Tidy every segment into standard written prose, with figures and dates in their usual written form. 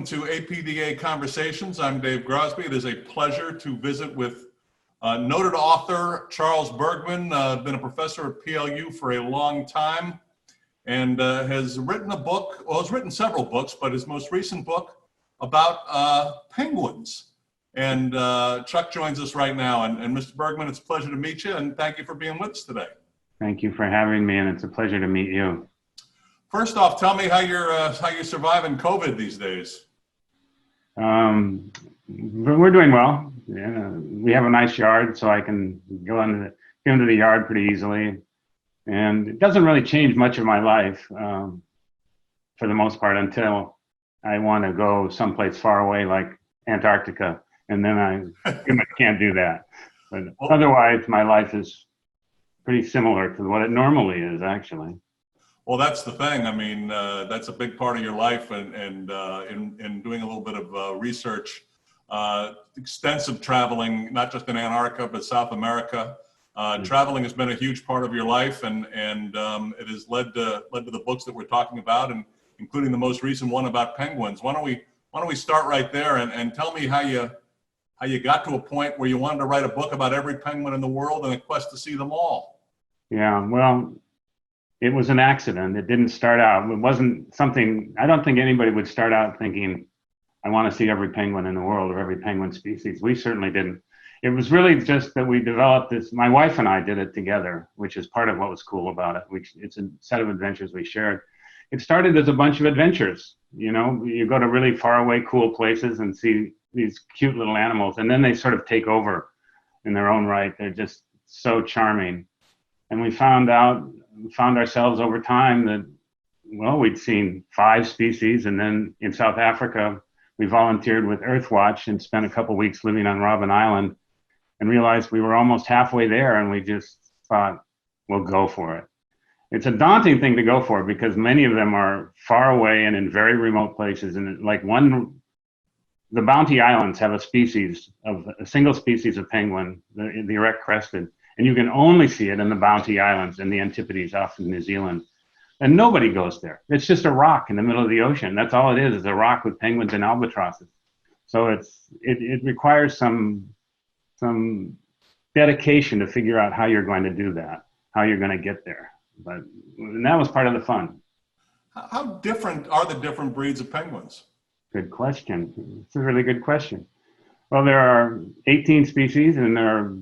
to APDA Conversations. I'm Dave Grosby. It is a pleasure to visit with noted author Charles Bergman, been a professor at PLU for a long time, and has written a book, well, he's written several books, but his most recent book about penguins. And Chuck joins us right now. And Mr. Bergman, it's a pleasure to meet you, and thank you for being with us today. Thank you for having me, and it's a pleasure to meet you. First off, tell me how you're surviving COVID these days. We're doing well. Yeah, we have a nice yard, so I can go into the yard pretty easily, and it doesn't really change much of my life for the most part until I want to go someplace far away like Antarctica, and then I can't do that. But otherwise, my life is pretty similar to what it normally is, actually. Well, that's the thing. I mean, that's a big part of your life, and in doing a little bit of research, extensive traveling, not just in Antarctica, but South America. Traveling has been a huge part of your life, and it has led to the books that we're talking about, and including the most recent one about penguins. Why don't we start right there and tell me how you got to a point where you wanted to write a book about every penguin in the world and a quest to see them all? Yeah, well, it was an accident. It didn't start out. It wasn't something, I don't think anybody would start out thinking, I want to see every penguin in the world or every penguin species. We certainly didn't. It was really just that we developed this, my wife and I did it together, which is part of what was cool about it. It's a set of adventures we shared. It started as a bunch of adventures. You know, you go to really far away, cool places and see these cute little animals, and then they sort of take over in their own right. They're just so charming. And we found ourselves over time that, well, we'd seen 5 species, and then in South Africa, we volunteered with Earthwatch and spent a couple weeks living on Robben Island and realized we were almost halfway there, and we just thought, we'll go for it. It's a daunting thing to go for because many of them are far away and in very remote places. And like the Bounty Islands have a single species of penguin, the erect-crested, and you can only see it in the Bounty Islands in the Antipodes off in New Zealand. And nobody goes there. It's just a rock in the middle of the ocean. That's all it is a rock with penguins and albatrosses. So it requires some dedication to figure out how you're going to do that, how you're going to get there. And that was part of the fun. How different are the different breeds of penguins? Good question. It's a really good question. Well, there are 18 species, and there are,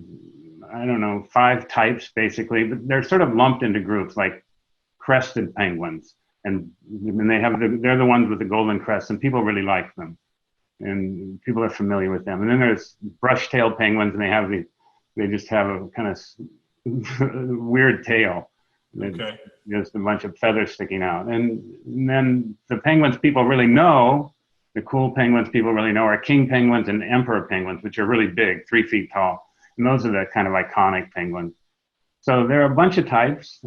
I don't know, 5 types basically, but they're sort of lumped into groups like crested penguins, and they're the ones with the golden crest, and people really like them, and people are familiar with them. And then there's brush-tailed penguins, and they just have a kind of weird tail. Okay. Just a bunch of feathers sticking out. And then the penguins people really know, the cool penguins people really know, are king penguins and emperor penguins, which are really big, 3 feet tall. And those are the kind of iconic penguins. So there are a bunch of types,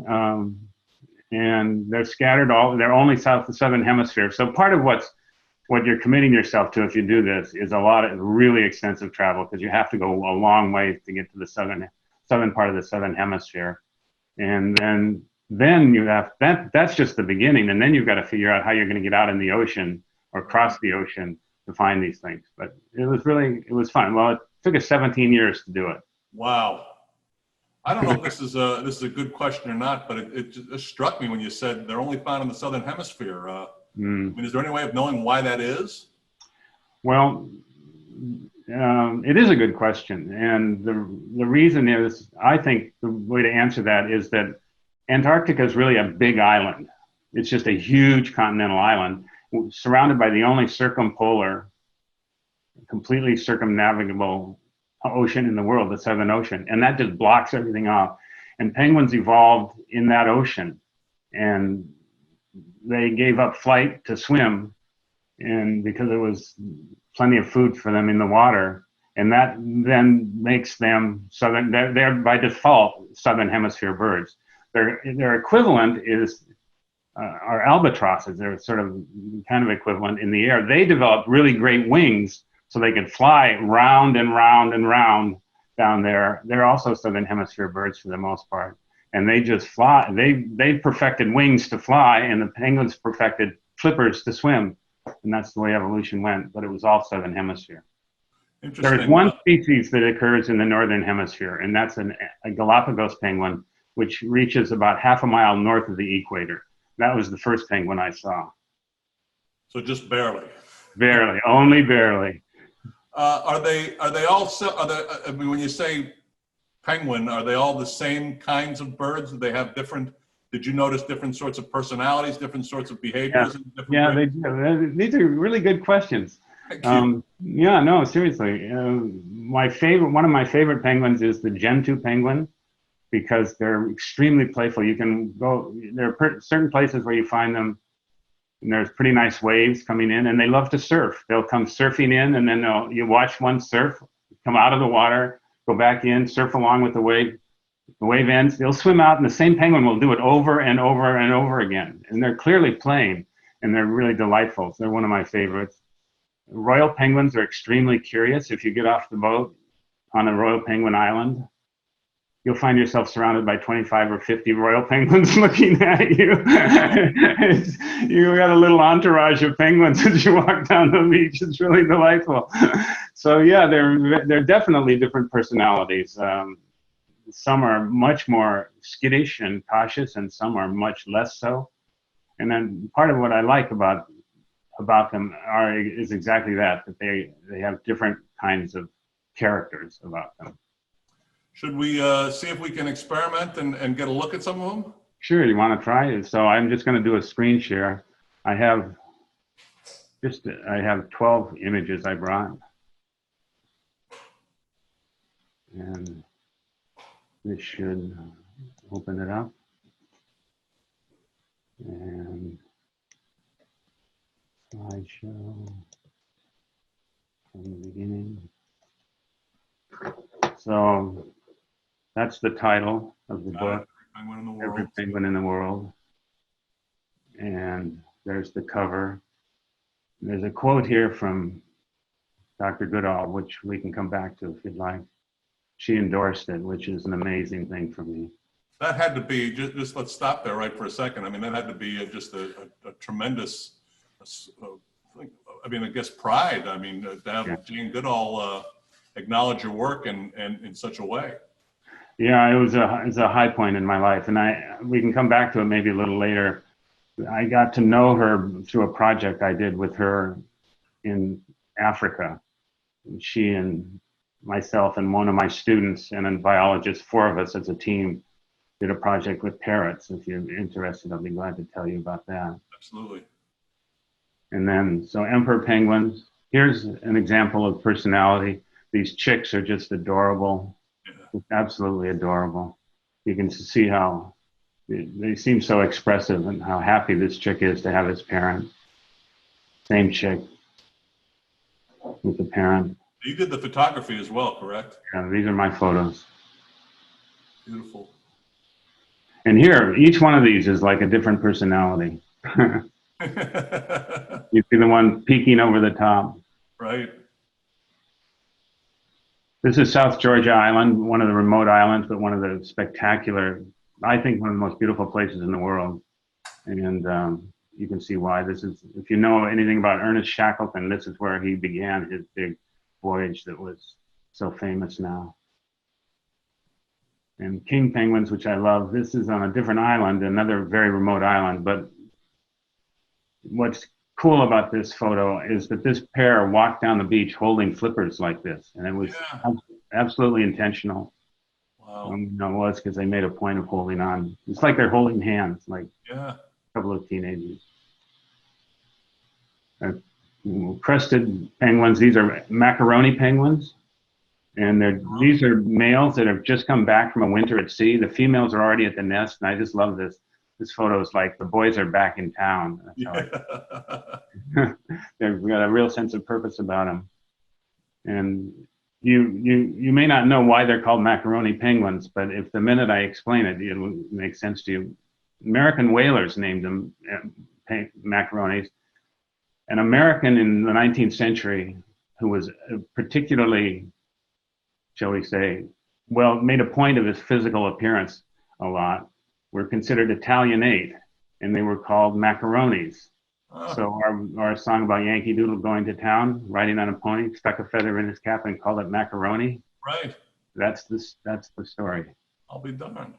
and they're scattered they're only south of the southern hemisphere. So part of what you're committing yourself to if you do this is a lot of really extensive travel, because you have to go a long way to get to the southern part of the southern hemisphere. And then you have, that's just the beginning. And then you've got to figure out how you're going to get out in the ocean or cross the ocean to find these things. But it was fun. Well, it took us 17 years to do it. Wow. I don't know if this is a good question or not, but it just struck me when you said they're only found in the southern hemisphere. I mean, is there any way of knowing why that is? Well, it is a good question. And the reason is, I think the way to answer that is that Antarctica is really a big island. It's just a huge continental island surrounded by the only circumpolar, completely circumnavigable ocean in the world, the Southern Ocean. And that just blocks everything off. And penguins evolved in that ocean, and they gave up flight to swim, and because there was plenty of food for them in the water, and that then makes them they're by default southern hemisphere birds. Their equivalent are albatrosses. They're sort of kind of equivalent in the air. They developed really great wings so they could fly round and round and round down there. They're also southern hemisphere birds for the most part, and they just fly. They perfected wings to fly, and the penguins perfected flippers to swim. and that's the way evolution went, but it was all southern hemisphere. Interesting. There's one species that occurs in the northern hemisphere, and that's a Galapagos penguin, which reaches about half a mile north of the equator. That was the first penguin I saw. So just barely. Barely, only barely. Are they all, I mean, when you say penguin, are they all the same kinds of birds? Do they have different, did you notice different sorts of personalities, different sorts of behaviors? Yeah, they do. These are really good questions. Thank you. Yeah, no, seriously. One of my favorite penguins is the Gentoo penguin, because they're extremely playful. You can go, there are certain places where you find them, and there's pretty nice waves coming in, and they love to surf. They'll come surfing in, and then you watch one surf, come out of the water, go back in, surf along with the wave. The wave ends, they'll swim out, and the same penguin will do it over and over and over again. And they're clearly playing, and they're really delightful. They're one of my favorites. Royal penguins are extremely curious. If you get off the boat on a Royal Penguin Island, you'll find yourself surrounded by 25 or 50 royal penguins looking at you. You got a little entourage of penguins as you walk down the beach. It's really delightful. So yeah, they're definitely different personalities. Some are much more skittish and cautious, and some are much less so. And then part of what I like about them is exactly that they have different kinds of characters about them. Should we see if we can experiment and get a look at some of them? Sure, you want to try it? So I'm just going to do a screen share. I have 12 images I brought. And this should open it up. And slideshow from the beginning. So that's the title of the book, Every Penguin in the World. And there's the cover. There's a quote here from Dr. Goodall, which we can come back to if you'd like. She endorsed it, which is an amazing thing for me. That had to be, just let's stop there right for a second. I mean, that had to be just a tremendous, I mean, I guess pride. I mean, to have Jane Goodall acknowledge your work in such a way. Yeah, it was a high point in my life, and we can come back to it maybe a little later. I got to know her through a project I did with her in Africa. She and myself and one of my students and a biologist, 4 of us as a team, did a project with parrots. If you're interested, I'll be glad to tell you about that. Absolutely. And then, so emperor penguins. Here's an example of personality. These chicks are just adorable. Yeah. Absolutely adorable. You can see how they seem so expressive and how happy this chick is to have its parent. Same chick with the parent. You did the photography as well, correct? Yeah, these are my photos. Beautiful. And here, each one of these is like a different personality. You see the one peeking over the top. Right. This is South Georgia Island, one of the remote islands, but one of the spectacular, I think one of the most beautiful places in the world. And you can see why. This is, if you know anything about Ernest Shackleton, this is where he began his big voyage that was so famous now. And king penguins, which I love, this is on a different island, another very remote island. But what's cool about this photo is that this pair walked down the beach holding flippers like this. And it was absolutely intentional. Wow. It was because they made a point of holding on. It's like they're holding hands, like a couple of teenagers. Crested penguins, these are macaroni penguins. And these are males that have just come back from a winter at sea. The females are already at the nest, and I just love this. This photo is like the boys are back in town. They've got a real sense of purpose about them. And you may not know why they're called macaroni penguins, but if the minute I explain it, it'll make sense to you. American whalers named them macaronis. An American in the 19th century who was particularly, shall we say, made a point of his physical appearance a lot, were considered Italianate, and they were called macaronis. So our song about Yankee Doodle going to town, riding on a pony, stuck a feather in his cap and called it macaroni. Right. That's the story. I'll be darned.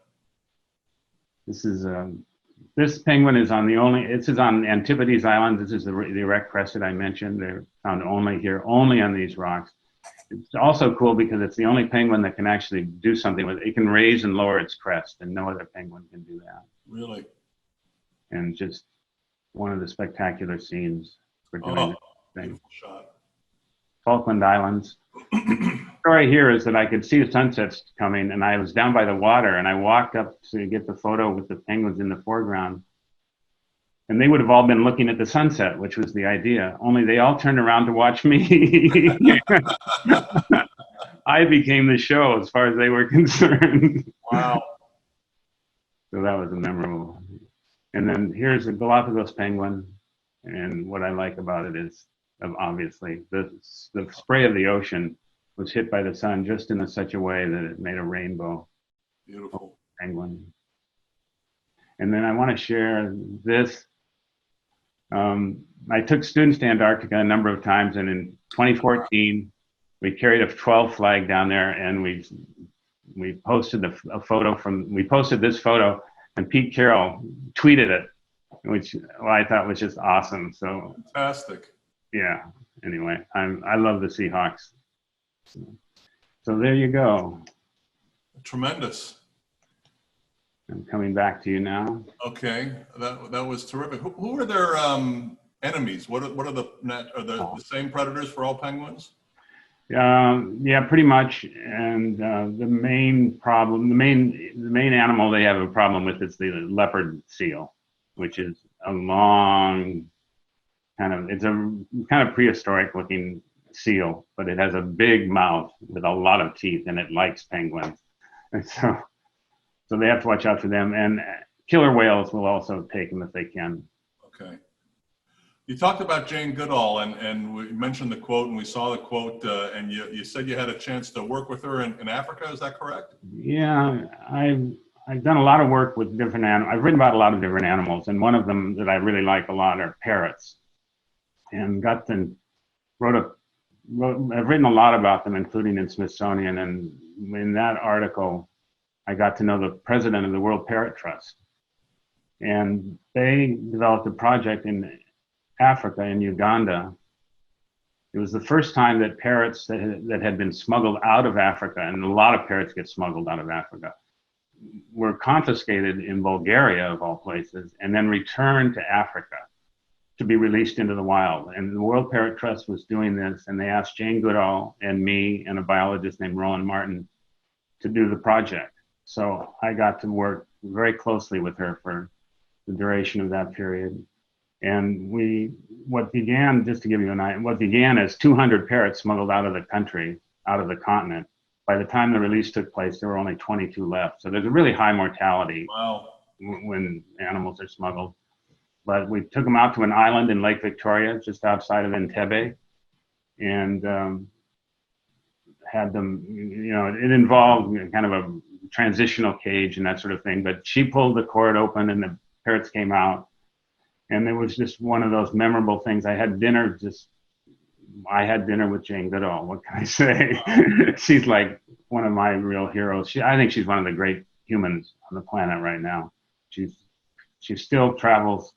This is this penguin is on this is on Antipodes Island. This is the erect crested I mentioned. They're found only here, only on these rocks. It's also cool because it's the only penguin that can actually do something with it. It can raise and lower its crest, and no other penguin can do that. Really? And just one of the spectacular scenes for doing this thing. Beautiful shot. Falkland Islands. The story here is that I could see the sunsets coming, and I was down by the water, and I walked up to get the photo with the penguins in the foreground. And they would have all been looking at the sunset, which was the idea, only they all turned around to watch me. I became the show as far as they were concerned. Wow. So that was memorable. And then here's a Galapagos penguin. And what I like about it is, obviously, the spray of the ocean was hit by the sun just in such a way that it made a rainbow. Beautiful. Penguin. And then I want to share this. I took students to Antarctica a number of times, and in 2014, we carried a 12 flag down there, and we posted a photo we posted this photo, and Pete Carroll tweeted it, which I thought was just awesome. So fantastic. Yeah. Anyway, I love the Seahawks. So there you go. Tremendous. I'm coming back to you now. Okay, that was terrific. Who are their enemies? What are the same predators for all penguins? Yeah, pretty much. And the main animal they have a problem with is the leopard seal, which is a long it's a kind of prehistoric looking seal, but it has a big mouth with a lot of teeth, and it likes penguins. And so they have to watch out for them, and killer whales will also take them if they can. Okay. You talked about Jane Goodall, and we mentioned the quote, and we saw the quote, and you said you had a chance to work with her in Africa. Is that correct? Yeah, I've done a lot of work with different animals. I've written about a lot of different animals, and one of them that I really like a lot are parrots. And I've written a lot about them, including in Smithsonian, and in that article, I got to know the president of the World Parrot Trust. And they developed a project in Africa, in Uganda. It was the first time that parrots that had been smuggled out of Africa, and a lot of parrots get smuggled out of Africa, were confiscated in Bulgaria, of all places, and then returned to Africa to be released into the wild. And the World Parrot Trust was doing this, and they asked Jane Goodall and me and a biologist named Roland Martin to do the project. So I got to work very closely with her for the duration of that period. And what began as 200 parrots smuggled out of the country, out of the continent. By the time the release took place, there were only 22 left. So there's a really high mortality. Wow. When animals are smuggled. But we took them out to an island in Lake Victoria, just outside of Entebbe, and had them, it involved kind of a transitional cage and that sort of thing. But she pulled the cord open and the parrots came out. And it was just one of those memorable things. I had dinner with Jane Goodall. What can I say? She's like one of my real heroes. I think she's one of the great humans on the planet right now. She still travels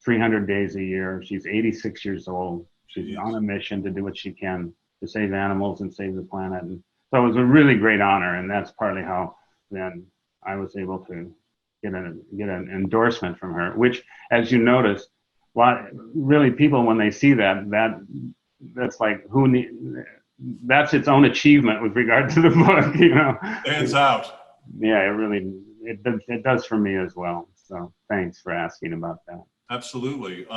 300 days a year. She's 86 years old. She's on a mission to do what she can to save animals and save the planet. And so it was a really great honor, and that's partly how then I was able to get an endorsement from her, which, as you notice, really people, when they see that's like that's its own achievement with regard to the book, Stands out. Yeah, it does for me as well. So thanks for asking about that. Absolutely.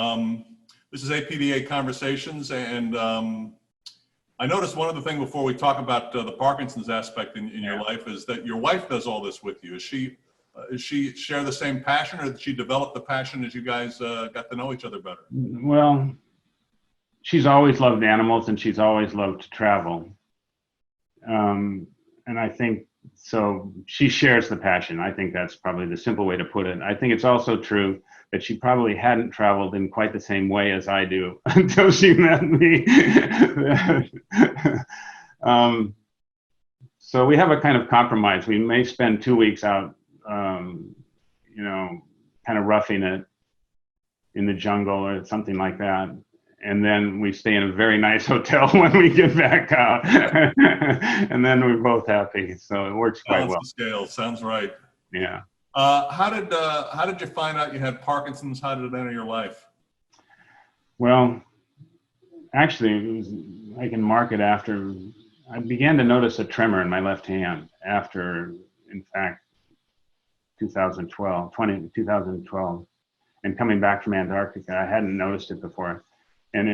This is APDA Conversations, and I noticed one other thing before we talk about the Parkinson's aspect in your life is that your wife does all this with you. Is she share the same passion, or did she develop the passion as you guys got to know each other better? Well, she's always loved animals, and she's always loved to travel. And I think So she shares the passion. I think that's probably the simple way to put it. I think it's also true that she probably hadn't traveled in quite the same way as I do until she met me. um, so we have a kind of compromise. We may spend 2 weeks out, you know, kind of roughing it in the jungle or something like that. And then we stay in a very nice hotel when we get back out. And then we're both happy. So it works quite Balance well. the scale. Sounds right. Yeah. How did you find out you had Parkinson's? How did it enter your life? Well, actually, it was, I can mark it after I began to notice a tremor in my left hand after, in fact, 2012. And coming back from Antarctica, I hadn't noticed it before. And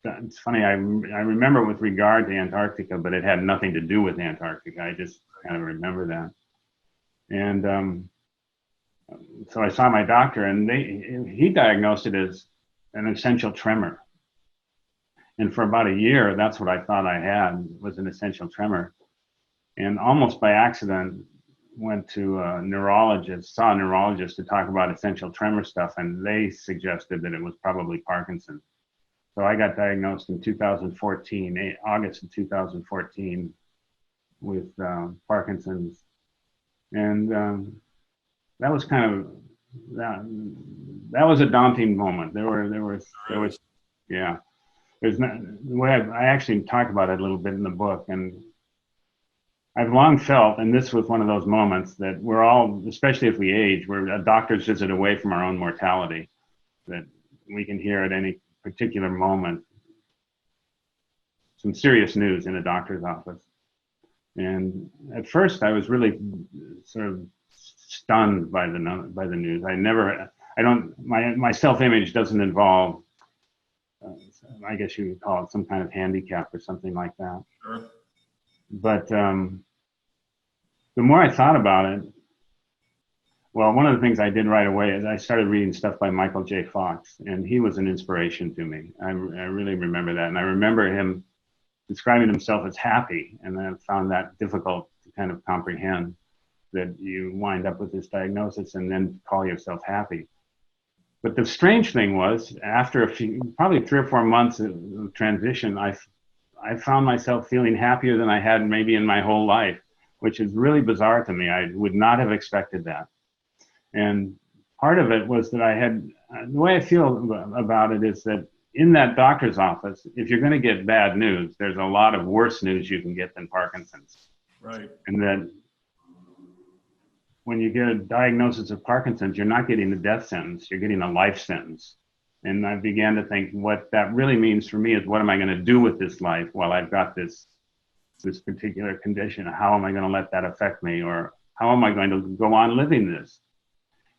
it's funny, I remember with regard to Antarctica, but it had nothing to do with Antarctica. I just kind of remember that. And so I saw my doctor, and he diagnosed it as an essential tremor. And for about a year, that's what I thought I had, was an essential tremor. And almost by accident, went to a neurologist, saw a neurologist to talk about essential tremor stuff, and they suggested that it was probably Parkinson's. So I got diagnosed in 2014, August of 2014, with Parkinson's. And that was kind of, that was a daunting moment. There was, yeah. There's not, the way I actually talk about it a little bit in the book, and I've long felt, and this was one of those moments, that we're all, especially if we age, we're a doctor's visit away from our own mortality, that we can hear at any particular moment some serious news in a doctor's office. And at first I was really sort of stunned by the news. My self-image doesn't involve, I guess you would call it some kind of handicap or something like that. Sure. But the more I thought about it, well, one of the things I did right away is I started reading stuff by Michael J. Fox, and he was an inspiration to me. I really remember that. And I remember him describing himself as happy, and I found that difficult to kind of comprehend, that you wind up with this diagnosis and then call yourself happy. But the strange thing was, after probably 3 or 4 months of transition, I found myself feeling happier than I had maybe in my whole life, which is really bizarre to me. I would not have expected that. And part of it was that the way I feel about it is that in that doctor's office, if you're going to get bad news, there's a lot of worse news you can get than Parkinson's. Right. And that when you get a diagnosis of Parkinson's, you're not getting a death sentence, you're getting a life sentence. And I began to think, what that really means for me is, what am I going to do with this life while I've got this particular condition? How am I going to let that affect me? Or how am I going to go on living this?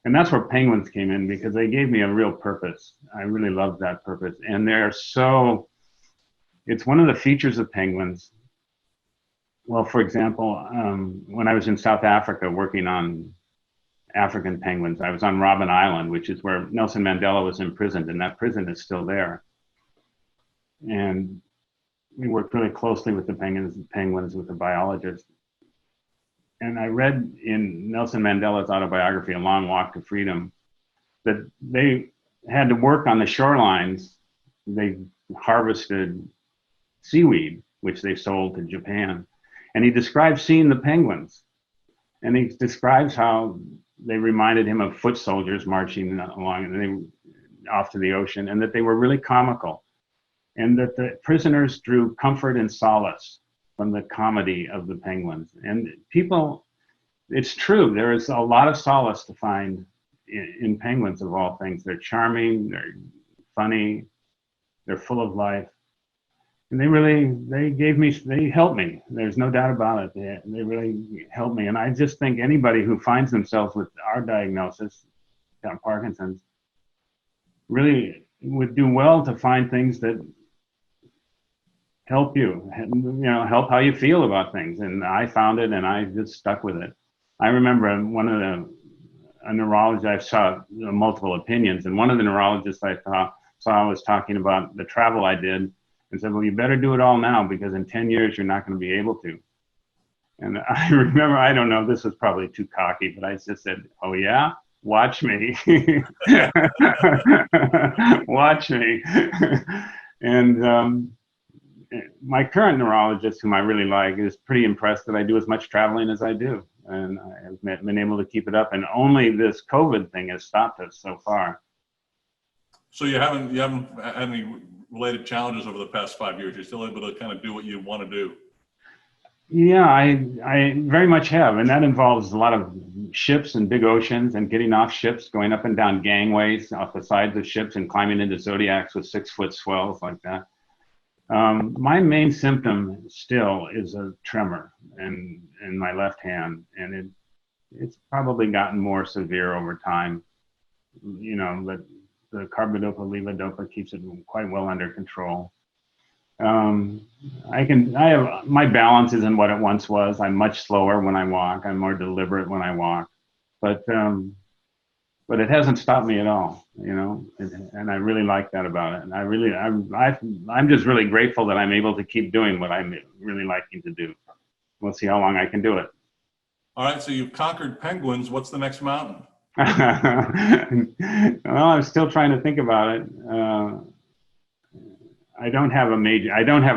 And that's where penguins came in, because they gave me a real purpose. I really loved that purpose. And it's one of the features of penguins. Well, for example, when I was in South Africa working on African penguins, I was on Robben Island, which is where Nelson Mandela was imprisoned, and that prison is still there. And we worked really closely with the penguins with the biologist. And I read in Nelson Mandela's autobiography, A Long Walk to Freedom, that they had to work on the shorelines. They harvested seaweed, which they sold to Japan. And he describes seeing the penguins. And he describes how they reminded him of foot soldiers marching along off to the ocean, and that they were really comical. And that the prisoners drew comfort and solace from the comedy of the penguins. And people, it's true, there is a lot of solace to find in penguins, of all things. They're charming, they're funny, they're full of life. And they helped me. There's no doubt about it. They really helped me. And I just think anybody who finds themselves with our diagnosis, Parkinson's, really would do well to find things that help you, help how you feel about things. And I found it, and I just stuck with it. I remember a neurologist, I saw multiple opinions, and one of the neurologists I saw was talking about the travel I did, and said, well, you better do it all now, because in 10 years, you're not going to be able to. And I remember, I don't know, this was probably too cocky, but I just said, "Oh yeah, watch me." Watch me. And my current neurologist, whom I really like, is pretty impressed that I do as much traveling as I do. And I have been able to keep it up. And only this COVID thing has stopped us so far. So you haven't had any related challenges over the past 5 years? You're still able to kind of do what you want to do? Yeah, I very much have. And that involves a lot of ships and big oceans and getting off ships, going up and down gangways off the sides of ships and climbing into zodiacs with 6-foot swells like that. My main symptom still is a tremor in my left hand, and it's probably gotten more severe over time. You know, but the carbidopa levodopa keeps it quite well under control. My balance isn't what it once was. I'm much slower when I walk. I'm more deliberate when I walk, but it hasn't stopped me at all, you know, and I really like that about it. And I'm just really grateful that I'm able to keep doing what I'm really liking to do. We'll see how long I can do it. All right, so you've conquered penguins. What's the next mountain? Well, I'm still trying to think about it. I don't have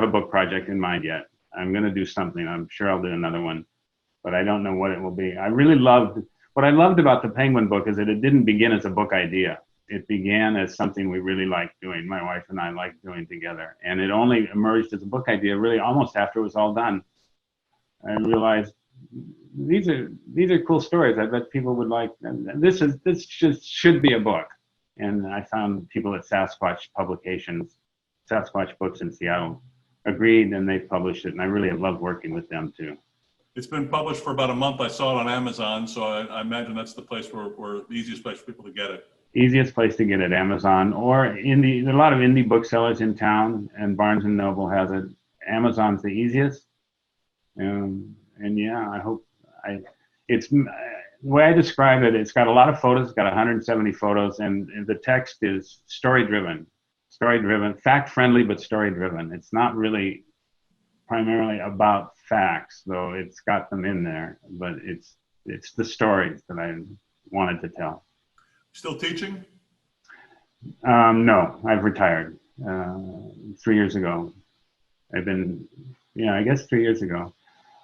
a book project in mind yet. I'm going to do something. I'm sure I'll do another one, but I don't know what it will be. What I loved about the Penguin book is that it didn't begin as a book idea. It began as something we really liked doing. My wife and I liked doing together. And it only emerged as a book idea really almost after it was all done. I realized these are cool stories. I bet people would like them. This just should be a book. And I found people at Sasquatch Publications, Sasquatch Books in Seattle, agreed, and they published it. And I really have loved working with them too. It's been published for about a month. I saw it on Amazon, so I imagine that's the place where the easiest place for people to get it. Easiest place to get it, Amazon, or there are a lot of indie booksellers in town, and Barnes and Noble has it. Amazon's the easiest. And yeah, it's the way I describe it. It's got a lot of photos. It's got 170 photos, and the text is story-driven, fact-friendly, but story-driven. It's not really primarily about facts, though it's got them in there, but it's the stories that I wanted to tell. Still teaching? No, I've retired 3 years ago. I guess 3 years ago.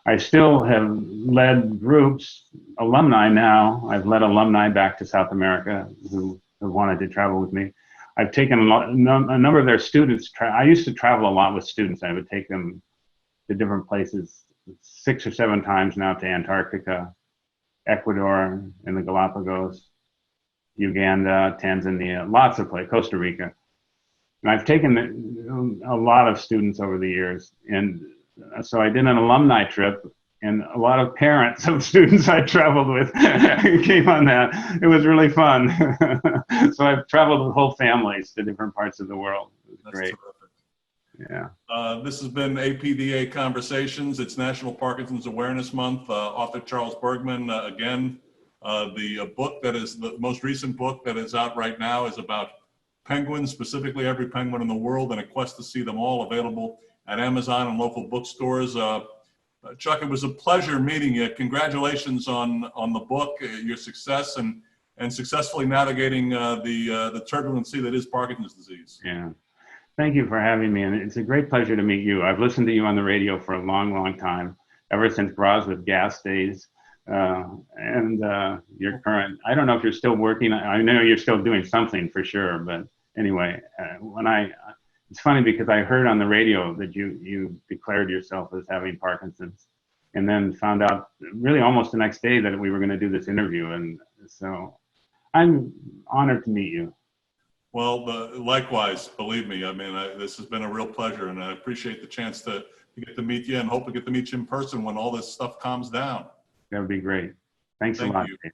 I still have led groups, alumni now. I've led alumni back to South America who wanted to travel with me. I've taken a number of their students. I used to travel a lot with students. I would take them to different places 6 or 7 times now, to Antarctica, Ecuador, and the Galapagos, Uganda, Tanzania, lots of places, Costa Rica. And I've taken a lot of students over the years. And so I did an alumni trip, and a lot of parents of students I traveled with came on that. It was really fun. So I've traveled with whole families to different parts of the world. It was great. Terrific. Yeah. This has been APDA Conversations. It's National Parkinson's Awareness Month. Author Charles Bergman, again, the book that is the most recent book that is out right now is about penguins, specifically every penguin in the world, and a quest to see them all, available at Amazon and local bookstores. Chuck, it was a pleasure meeting you. Congratulations on the book, your success, and successfully navigating the turbulent sea that is Parkinson's disease. Yeah. Thank you for having me, and it's a great pleasure to meet you. I've listened to you on the radio for a long, long time, ever since Groz with Gas days, and your current. I don't know if you're still working. I know you're still doing something for sure, but anyway, it's funny because I heard on the radio that you declared yourself as having Parkinson's, and then found out really almost the next day that we were going to do this interview, and so I'm honored to meet you. Well, likewise, believe me. I mean, this has been a real pleasure, and I appreciate the chance to get to meet you, and hope to get to meet you in person when all this stuff calms down. That would be great. Thanks a lot. Thank you.